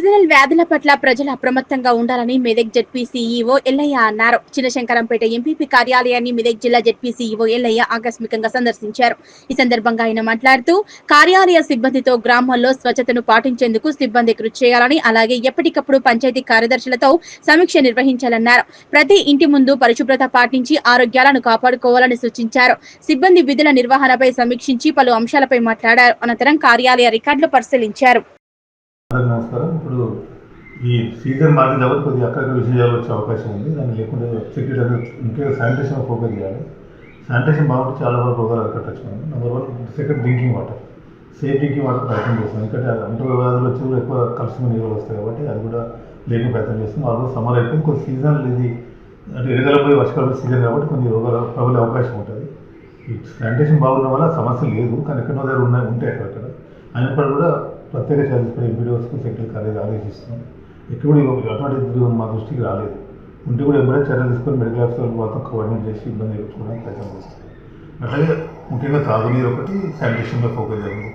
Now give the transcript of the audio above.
Seasonal వ్యాధుల పట్ల ప్రజలు అప్రమత్తంగా ఉండాలని మెదక్ జెడ్పీ సీఈఓ ఎల్లయ్య అన్నారు. చినశంకరంపేట ఎంపీపీ కార్యాలయాన్ని మెదక్ జిల్లా జెడ్పీ సీఈఓ ఎల్లయ్య ఆకస్మికంగా సందర్శించారు. ఈ సందర్భంగా ఆయన మాట్లాడుతూ కార్యాలయ సిబ్బందితో గ్రామాల్లో స్వచ్ఛతను పాటించేందుకు సిబ్బంది కృషి చేయాలని, అలాగే ఎప్పటికప్పుడు పంచాయతీ కార్యదర్శులతో సమీక్ష నిర్వహించాలన్నారు. ప్రతి ఇంటి ముందు పరిశుభ్రత పాటించి ఆరోగ్యాలను కాపాడుకోవాలని సూచించారు. సిబ్బంది విధుల నిర్వహణపై సమీక్షించి పలు అంశాలపై మాట్లాడారు. అనంతరం కార్యాలయ రికార్డులు పరిశీలించారు. నమస్కారం. ఇప్పుడు ఈ సీజన్ మారింది కాబట్టి కొద్దిగా అక్కడికి విషయాలు వచ్చే అవకాశం ఉంది. దాన్ని లేకుండా సెక్యూరిటీ అనేది ముఖ్యంగా శానిటేషన్ ఫోకస్ చేయాలి. శానిటేషన్ బాగుంటే చాలా వరకు రోగాలు అరికట్టచ్చు. Number 1. Second, drinking water, safe drinking water ప్రయత్నం చేస్తాం. ఎందుకంటే అంటు వ్యాధులు వచ్చి కూడా ఎక్కువ కలుసుకుని నీళ్ళు వస్తాయి కాబట్టి అది కూడా లేని ప్రయత్నం చేస్తాం. ఆల్మోస్ట్ సమ్మర్ అయిపోయింది, కొంచెం సీజన్ ఇది అంటే ఎడగల పోయి వర్షకాలం సీజన్ కాబట్టి కొన్ని రోగాలు ప్రబలే అవకాశం ఉంటుంది. ఈ శానిటేషన్ బాగుండడం వల్ల సమస్య లేదు, కానీ ఎక్కడో దగ్గర ఉంటాయి అక్కడక్కడ. అయినప్పుడు కూడా ప్రత్యేక చర్యలు ఎంపీడీఓస్కి సెక్రటరీ కార్యాలయం ఆదేశిస్తున్నాం. ఎక్కడ కూడా అటువంటి మా దృష్టికి రాలేదు. ఉంటే కూడా ఎప్పుడైనా చర్యలు తీసుకొని మెడికల్ ఆఫీసర్ మొత్తం కోఆర్డినేట్ చేసి ఇబ్బంది ఎదుర్కోవడానికి ప్రయత్నం చేస్తాం. అట్లాగే ముఖ్యంగా తాగునీరు ఒకటి శానిటేషన్లో ఫోకస్ చేయాలి.